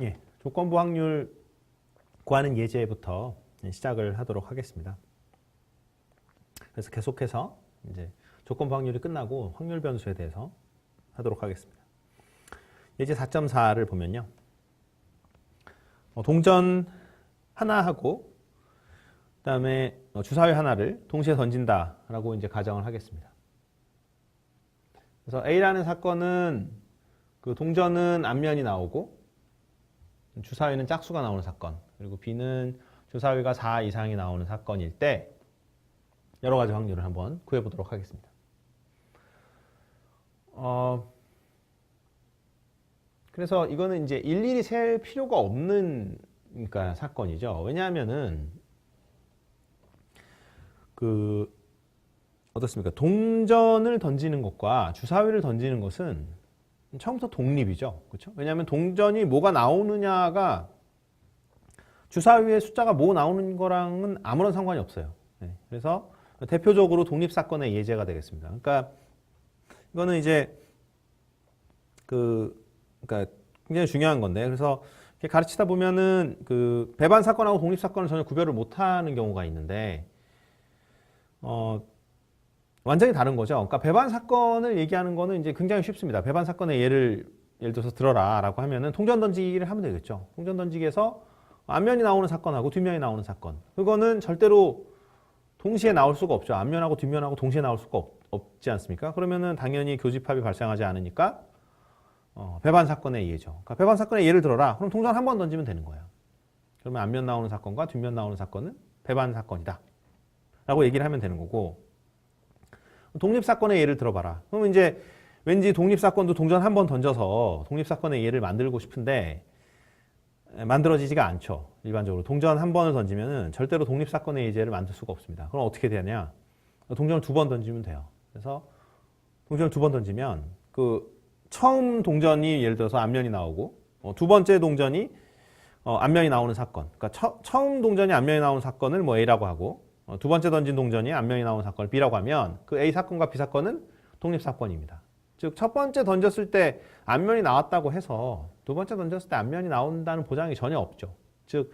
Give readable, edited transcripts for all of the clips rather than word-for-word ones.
예, 조건부 확률 구하는 예제부터 시작을 하도록 하겠습니다. 그래서 계속해서 이제 조건부 확률이 끝나고 확률 변수에 대해서 하도록 하겠습니다. 예제 4.4를 보면요. 동전 하나하고 그다음에 주사위 하나를 동시에 던진다라고 이제 가정을 하겠습니다. 그래서 A라는 사건은 그 동전은 앞면이 나오고 주사위는 짝수가 나오는 사건, 그리고 B는 주사위가 4 이상이 나오는 사건일 때 여러 가지 확률을 한번 구해보도록 하겠습니다. 그래서 이거는 이제 일일이 셀 필요가 없는 그러니까 사건이죠. 왜냐하면은 어떻습니까? 동전을 던지는 것과 주사위를 던지는 것은 처음부터 독립이죠. 그렇죠? 왜냐하면 동전이 뭐가 나오느냐가 주사위의 숫자가 뭐 나오는 거랑은 아무런 상관이 없어요. 네. 그래서 대표적으로 독립사건의 예제가 되겠습니다. 그러니까 이거는 이제 그러니까 굉장히 중요한 건데, 그래서 가르치다 보면은 그 배반 사건하고 독립 사건을 전혀 구별을 못하는 경우가 있는데, 완전히 다른 거죠. 그러니까 배반 사건을 얘기하는 거는 이제 굉장히 쉽습니다. 배반 사건의 예를 들어서 들어라라고 하면은 통전 던지기를 하면 되겠죠. 통전 던지기에서 앞면이 나오는 사건하고 뒷면이 나오는 사건, 그거는 절대로 동시에 나올 수가 없죠. 앞면하고 뒷면하고 동시에 나올 수가 없지 않습니까? 그러면은 당연히 교집합이 발생하지 않으니까 배반 사건의 예죠. 그러니까 배반 사건의 예를 들어라. 그럼 동전 한 번 던지면 되는 거예요. 그러면 앞면 나오는 사건과 뒷면 나오는 사건은 배반 사건이다 라고 얘기를 하면 되는 거고, 독립사건의 예를 들어봐라. 그러면 이제 왠지 독립사건도 동전 한 번 던져서 독립사건의 예를 만들고 싶은데 만들어지지가 않죠. 일반적으로 동전 한 번을 던지면 절대로 독립사건의 예제를 만들 수가 없습니다. 그럼 어떻게 되냐? 동전을 두 번 던지면 돼요. 그래서 동전을 두 번 던지면 처음 동전이 예를 들어서 앞면이 나오고 두 번째 동전이 앞면이 나오는 사건, 그러니까 처음 동전이 앞면이 나오는 사건을 뭐 A라고 하고 두 번째 던진 동전이 앞면이 나오는 사건을 B라고 하면 그 A 사건과 B 사건은 독립사건입니다. 즉 첫 번째 던졌을 때 앞면이 나왔다고 해서 두 번째 던졌을 때 앞면이 나온다는 보장이 전혀 없죠. 즉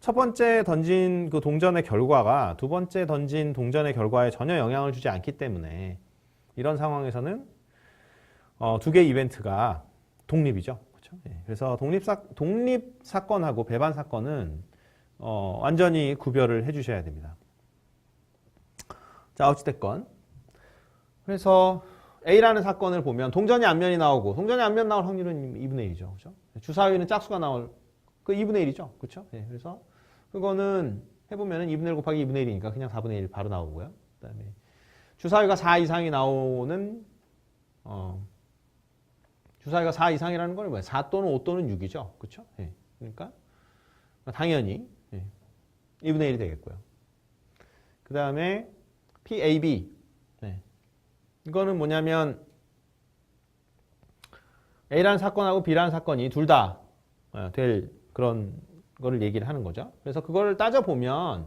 첫 번째 던진 그 동전의 결과가 두 번째 던진 동전의 결과에 전혀 영향을 주지 않기 때문에 이런 상황에서는 두 개의 이벤트가 독립이죠. 그렇죠? 그래서 독립 사건하고 배반 사건은 완전히 구별을 해주셔야 됩니다. 자, 어찌됐건 그래서 A라는 사건을 보면 동전이 앞면이 나오고, 동전이 앞면 나올 확률은 2분의 1이죠. 그렇죠? 주사위는 짝수가 나올 그 2분의 1이죠. 그렇죠? 그래서 그거는 해보면은 2분의 1 곱하기 2분의 1이니까 그냥 4분의 1 바로 나오고요. 그다음에 주사위가 4 이상이 나오는 주사위가 4 이상이라는 건 뭐예요? 4 또는 5 또는 6이죠. 그렇죠? 그러니까 당연히 2분의 1이 되겠고요. 그 다음에 PAB. 이거는 뭐냐면 A라는 사건하고 B라는 사건이 둘 다 될 그런 거를 얘기를 하는 거죠. 그래서 그걸 따져보면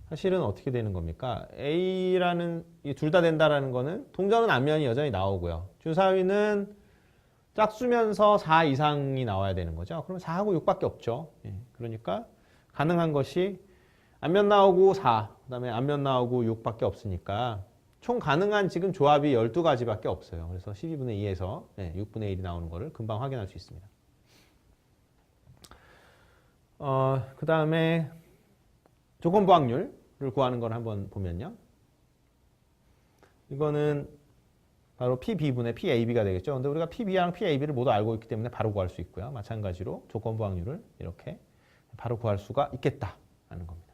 사실은 어떻게 되는 겁니까? A라는 둘 다 된다라는 거는 동전은 앞면이 여전히 나오고요. 주사위는 짝수면서 4 이상이 나와야 되는 거죠. 그럼 4하고 6밖에 없죠. 그러니까 가능한 것이 앞면 나오고 4, 그 다음에 앞면 나오고 6밖에 없으니까 총 가능한 지금 조합이 12가지밖에 없어요. 그래서 12분의 2에서 6분의 1이 나오는 거를 금방 확인할 수 있습니다. 그 다음에 조건부 확률을 구하는 걸 한번 보면요. 이거는 바로 PB분의 PAB가 되겠죠. 근데 우리가 PB랑 PAB를 모두 알고 있기 때문에 바로 구할 수 있고요. 마찬가지로 조건부 확률을 이렇게 바로 구할 수가 있겠다라는 겁니다.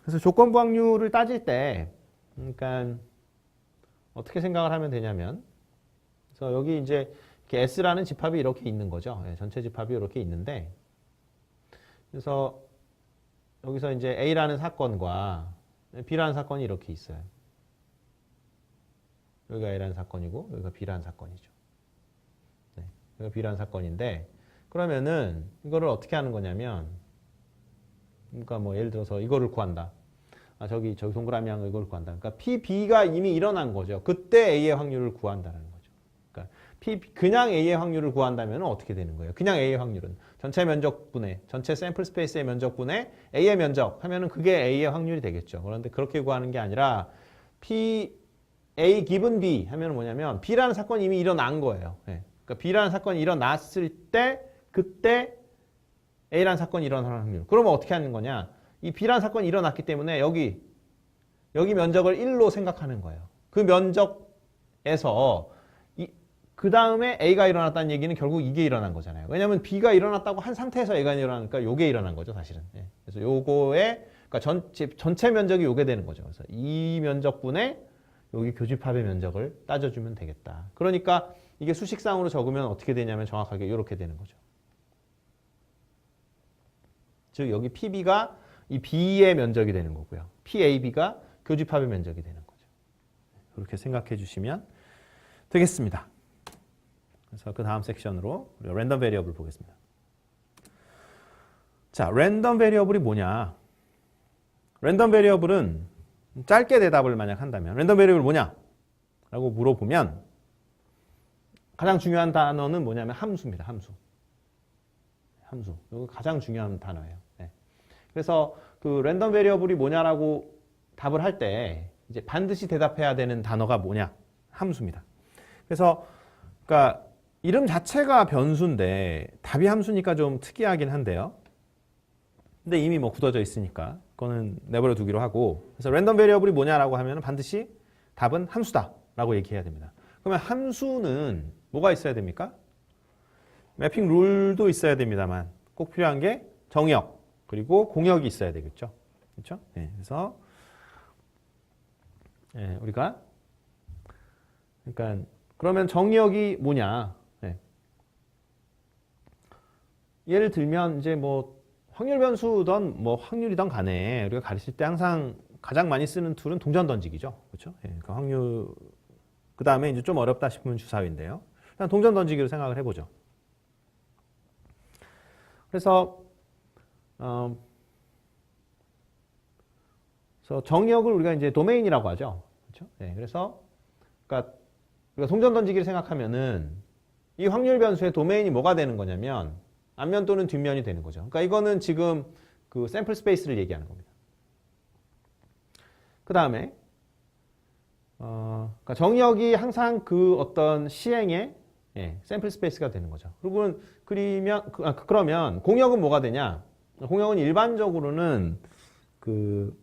그래서 조건부 확률을 따질 때, 그러니까 어떻게 생각을 하면 되냐면, 그래서 여기 이제 이렇게 S라는 집합이 이렇게 있는 거죠. 전체 집합이 이렇게 있는데, 그래서 여기서 이제 A라는 사건과 B라는 사건이 이렇게 있어요. 여기가 A라는 사건이고 여기가 B라는 사건이죠. 여기가 B라는 사건인데, 그러면은 이거를 어떻게 하는 거냐면, 그러니까 뭐 예를 들어서 이거를 구한다. 저기 동그라미 한 거 이걸 구한다. 그러니까 PB가 이미 일어난 거죠. 그때 A의 확률을 구한다는 거죠. 그러니까 그냥 A의 확률을 구한다면 어떻게 되는 거예요? 그냥 A의 확률은 전체 면적분의 전체 샘플 스페이스의 면적분의 A의 면적 하면은 그게 A의 확률이 되겠죠. 그런데 그렇게 구하는 게 아니라 P A 기분 B 하면 뭐냐면 B라는 사건이 이미 일어난 거예요. 예. 그러니까 B라는 사건이 일어났을 때 그때 A라는 사건이 일어나는 확률. 그러면 어떻게 하는 거냐? 이 B라는 사건이 일어났기 때문에 여기 면적을 1로 생각하는 거예요. 그 면적에서 그 다음에 A가 일어났다는 얘기는 결국 이게 일어난 거잖아요. 왜냐하면 B가 일어났다고 한 상태에서 A가 일어나니까 요게 일어난 거죠, 사실은. 예. 그래서 요거에 그러니까 전체 면적이 요게 되는 거죠. 그래서 이 면적분의 여기 교집합의 면적을 따져주면 되겠다. 그러니까 이게 수식상으로 적으면 어떻게 되냐면 정확하게 이렇게 되는 거죠. 즉 여기 PB가 이 B의 면적이 되는 거고요. PAB가 교집합의 면적이 되는 거죠. 그렇게 생각해 주시면 되겠습니다. 그래서 그 다음 섹션으로 우리가 랜덤 베리어블 보겠습니다. 자, 랜덤 베리어블이 뭐냐? 랜덤 베리어블은 짧게 대답을 만약 한다면 랜덤 베리어블 뭐냐? 라고 물어보면 가장 중요한 단어는 뭐냐면 함수입니다. 함수. 이거 가장 중요한 단어예요. 네. 그래서 그 랜덤 베리어블이 뭐냐라고 답을 할 때 이제 반드시 대답해야 되는 단어가 뭐냐? 함수입니다. 그래서 그러니까 이름 자체가 변수인데 답이 함수니까 좀 특이하긴 한데요. 근데 이미 뭐 굳어져 있으니까 그거는 내버려 두기로 하고, 그래서 랜덤 베리어블이 뭐냐라고 하면 반드시 답은 함수다라고 얘기해야 됩니다. 그러면 함수는 뭐가 있어야 됩니까? 매핑 룰도 있어야 됩니다만 꼭 필요한 게 정의역 그리고 공역이 있어야 되겠죠. 그렇죠? 네, 그래서 우리가 그러니까 그러면 정의역이 뭐냐? 네. 예를 들면 이제 뭐 확률 변수든 뭐 확률이든 간에 우리가 가르칠 때 항상 가장 많이 쓰는 툴은 동전 던지기죠. 그렇죠? 예, 그러니까 확률 그 다음에 이제 좀 어렵다 싶으면 주사위인데요. 일단 동전 던지기로 생각을 해보죠. 그래서 정의역을 우리가 이제 도메인이라고 하죠. 그렇죠? 예, 그래서 그러니까 우리가 동전 던지기를 생각하면은 이 확률 변수의 도메인이 뭐가 되는 거냐면 앞면 또는 뒷면이 되는 거죠. 그러니까 이거는 지금 그 샘플 스페이스를 얘기하는 겁니다. 그 다음에 그러니까 정의역이 항상 그 어떤 시행의 샘플 스페이스가 되는 거죠. 그러면 공역은 뭐가 되냐? 공역은 일반적으로는 그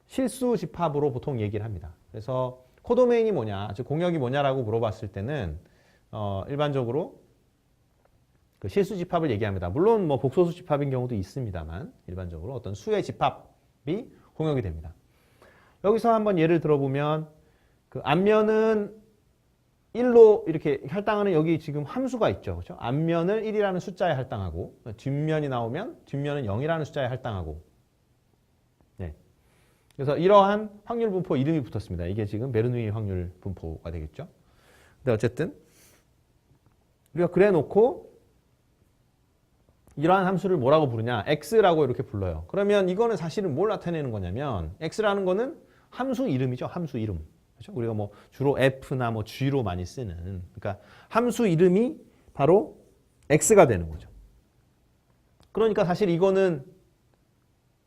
실수 집합으로 보통 얘기를 합니다. 그래서 코도메인이 뭐냐, 즉 공역이 뭐냐라고 물어봤을 때는 일반적으로 그 실수 집합을 얘기합니다. 물론 뭐 복소수 집합인 경우도 있습니다만 일반적으로 어떤 수의 집합이 공역이 됩니다. 여기서 한번 예를 들어보면 그 앞면은 1로 이렇게 할당하는 여기 지금 함수가 있죠. 그렇죠? 앞면을 1이라는 숫자에 할당하고 뒷면이 나오면 뒷면은 0이라는 숫자에 할당하고. 네. 그래서 이러한 확률 분포 이름이 붙었습니다. 이게 지금 베르누이 확률 분포가 되겠죠. 근데 어쨌든 우리가 그래 놓고 이러한 함수를 뭐라고 부르냐? x라고 이렇게 불러요. 그러면 이거는 사실은 뭘 나타내는 거냐면 x라는 거는 함수 이름이죠. 함수 이름. 그렇죠? 우리가 뭐 주로 f나 뭐 g로 많이 쓰는, 그러니까 함수 이름이 바로 x가 되는 거죠. 그러니까 사실 이거는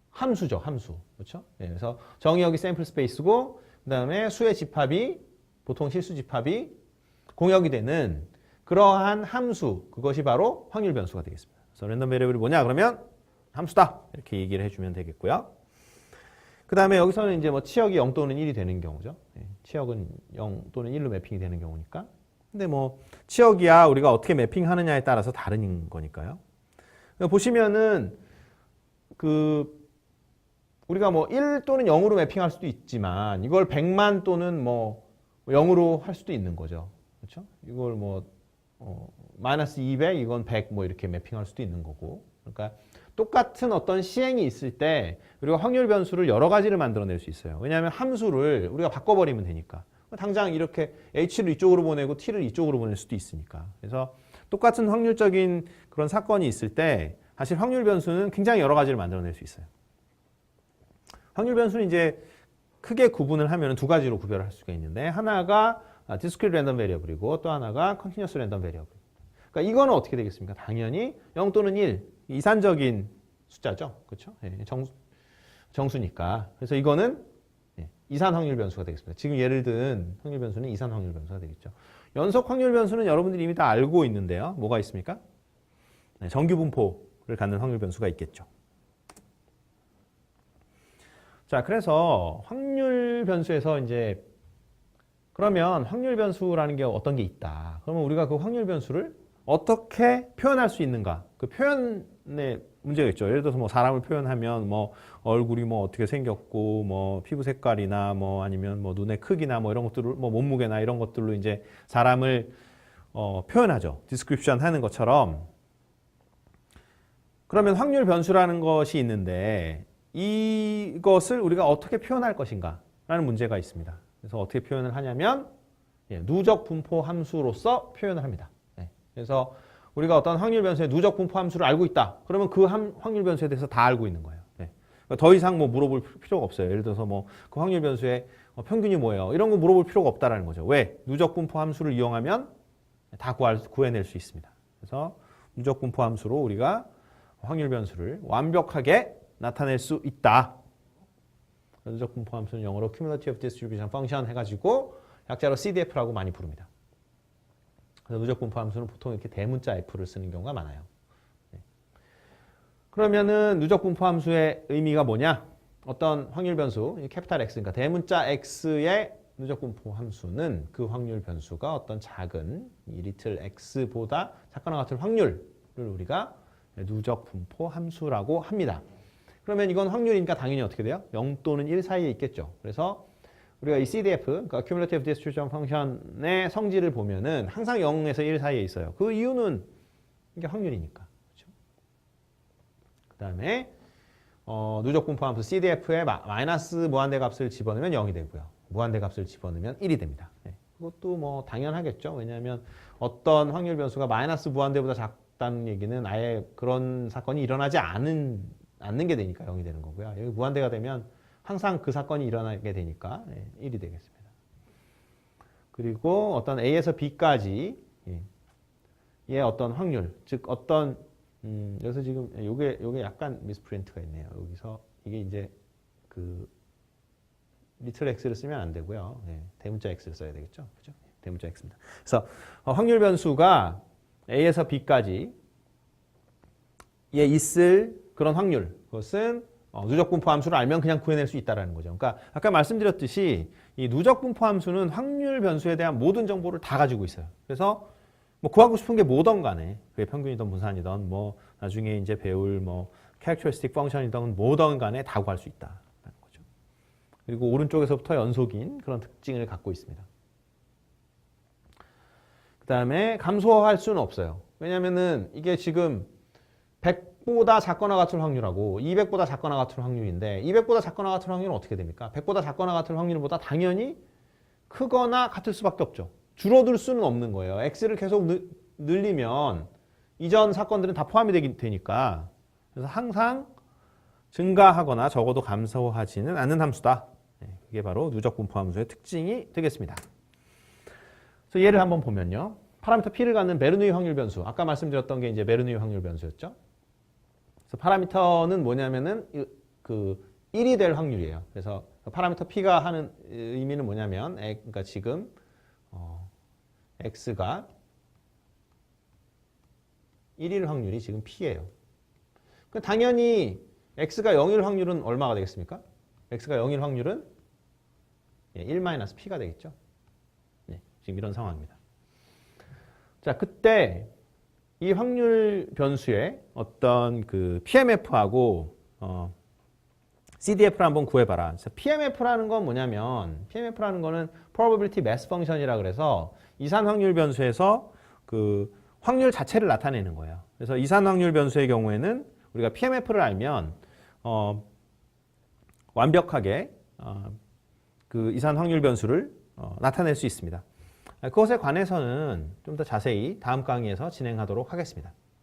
함수죠. 함수. 그렇죠? 네, 그래서 정의역이 샘플 스페이스고 그다음에 수의 집합이 보통 실수 집합이 공역이 되는 그러한 함수, 그것이 바로 확률 변수가 되겠습니다. 그래서 랜덤 베리어블이 뭐냐? 그러면 함수다. 이렇게 얘기를 해주면 되겠고요. 그 다음에 여기서는 이제 뭐 치역이 0 또는 1이 되는 경우죠. 치역은 0 또는 1로 매핑이 되는 경우니까. 근데 뭐 치역이야 우리가 어떻게 매핑하느냐에 따라서 다른 거니까요. 보시면은 그 우리가 뭐 1 또는 0으로 매핑할 수도 있지만 이걸 100만 또는 뭐 0으로 할 수도 있는 거죠. 그렇죠? 이걸 뭐 마이너스 200 이건 100 뭐 이렇게 매핑할 수도 있는 거고. 그러니까 똑같은 어떤 시행이 있을 때 우리가 확률 변수를 여러 가지를 만들어낼 수 있어요. 왜냐하면 함수를 우리가 바꿔버리면 되니까. 당장 이렇게 h를 이쪽으로 보내고 t를 이쪽으로 보낼 수도 있으니까. 그래서 똑같은 확률적인 그런 사건이 있을 때 사실 확률 변수는 굉장히 여러 가지를 만들어낼 수 있어요. 확률 변수는 이제 크게 구분을 하면 두 가지로 구별을 할 수가 있는데, 하나가 discrete random variable이고 또 하나가 continuous random variable. 그러니까 이거는 어떻게 되겠습니까? 당연히 0 또는 1 이산적인 숫자죠. 그렇죠? 예, 정수니까. 그래서 이거는 이산 확률 변수가 되겠습니다. 지금 예를 든 확률 변수는 이산 확률 변수가 되겠죠. 연속 확률 변수는 여러분들이 이미 다 알고 있는데요. 뭐가 있습니까? 정규 분포를 갖는 확률 변수가 있겠죠. 자, 그래서 확률 변수에서 이제 그러면 확률 변수라는 게 어떤 게 있다. 그러면 우리가 그 확률 변수를 어떻게 표현할 수 있는가? 그 표현에 문제가 있죠. 예를 들어서 뭐 사람을 표현하면 뭐 얼굴이 뭐 어떻게 생겼고 뭐 피부 색깔이나 뭐 아니면 뭐 눈의 크기나 뭐 이런 것들을 뭐 몸무게나 이런 것들로 이제 사람을 표현하죠. 디스크립션 하는 것처럼. 그러면 확률 변수라는 것이 있는데 이것을 우리가 어떻게 표현할 것인가 라는 문제가 있습니다. 그래서 어떻게 표현을 하냐면 누적 분포 함수로서 표현을 합니다. 그래서 우리가 어떤 확률 변수의 누적 분포 함수를 알고 있다. 그러면 그 확률 변수에 대해서 다 알고 있는 거예요. 그러니까 더 이상 뭐 물어볼 필요가 없어요. 예를 들어서 뭐 그 확률 변수의 평균이 뭐예요? 이런 거 물어볼 필요가 없다라는 거죠. 왜? 누적 분포 함수를 이용하면 다 구해낼 수 있습니다. 그래서 누적 분포 함수로 우리가 확률 변수를 완벽하게 나타낼 수 있다. 누적 분포 함수는 영어로 Cumulative Distribution Function 해가지고 약자로 CDF라고 많이 부릅니다. 그래서 누적 분포 함수는 보통 이렇게 대문자 F를 쓰는 경우가 많아요. 그러면은 누적 분포 함수의 의미가 뭐냐? 어떤 확률 변수, 캐피탈 X, 그러니까 대문자 X의 누적 분포 함수는 그 확률 변수가 어떤 작은 이 little x보다 작거나 같은 확률을 우리가 누적 분포 함수라고 합니다. 그러면 이건 확률이니까 당연히 어떻게 돼요? 0 또는 1 사이에 있겠죠. 그래서 우리가 이 CDF, 그러니까 Cumulative Distribution Function의 성질을 보면은 항상 0에서 1 사이에 있어요. 그 이유는 이게 확률이니까. 그렇죠? 그 다음에 누적 분포 함수 CDF에 마이너스 무한대 값을 집어넣으면 0이 되고요. 무한대 값을 집어넣으면 1이 됩니다. 그것도 뭐 당연하겠죠. 왜냐하면 어떤 확률 변수가 마이너스 무한대보다 작다는 얘기는 아예 그런 사건이 일어나지 않는 게 되니까 0이 되는 거고요. 여기 무한대가 되면 항상 그 사건이 일어나게 되니까 1이 되겠습니다. 그리고 어떤 A에서 B까지 의 어떤 확률, 즉 어떤 여기서 지금 요게 약간 미스프린트가 있네요. 여기서 이게 이제 그 리틀 x를 쓰면 안 되고요. 대문자 x를 써야 되겠죠. 그죠? 대문자 x입니다. 그래서 확률 변수가 A에서 B까지 에 있을 그런 확률, 그것은 누적 분포 함수를 알면 그냥 구해낼 수 있다는 거죠. 그러니까 아까 말씀드렸듯이 이 누적 분포 함수는 확률 변수에 대한 모든 정보를 다 가지고 있어요. 그래서 뭐 구하고 싶은 게 뭐든 간에 그게 평균이든 분산이든 뭐 나중에 이제 배울 뭐 characteristic function이든 뭐든 간에 다 구할 수 있다는 거죠. 그리고 오른쪽에서부터 연속인 그런 특징을 갖고 있습니다. 그 다음에 감소할 수는 없어요. 왜냐면은 이게 지금 100보다 작거나 같은 확률하고 200보다 작거나 같은 확률인데 200보다 작거나 같은 확률은 어떻게 됩니까? 100보다 작거나 같은 확률보다 당연히 크거나 같을 수밖에 없죠. 줄어들 수는 없는 거예요. x를 계속 늘리면 이전 사건들은 다 포함이 되니까. 그래서 항상 증가하거나 적어도 감소하지는 않는 함수다. 그게 바로 누적 분포 함수의 특징이 되겠습니다. 그래서 예를 한번 보면요. 파라미터 P를 갖는 베르누이 확률 변수. 아까 말씀드렸던 게 이제 베르누이 확률 변수였죠. 그래서 파라미터는 뭐냐면은 그 1이 될 확률이에요. 그래서 파라미터 P가 하는 의미는 뭐냐면, 그러니까 지금 x가 1일 확률이 지금 P예요. 당연히 x가 0일 확률은 얼마가 되겠습니까? x가 0일 확률은 1-P가 되겠죠. 네, 지금 이런 상황입니다. 자, 그때 이 확률 변수의 어떤 그 PMF하고 CDF를 한번 구해봐라. 그래서 PMF라는 건 뭐냐면, PMF라는 거는 Probability Mass Function이라 그래서 이산 확률 변수에서 그 확률 자체를 나타내는 거예요. 그래서 이산 확률 변수의 경우에는 우리가 PMF를 알면 완벽하게 그 이산 확률 변수를 나타낼 수 있습니다. 그것에 관해서는 좀 더 자세히 다음 강의에서 진행하도록 하겠습니다.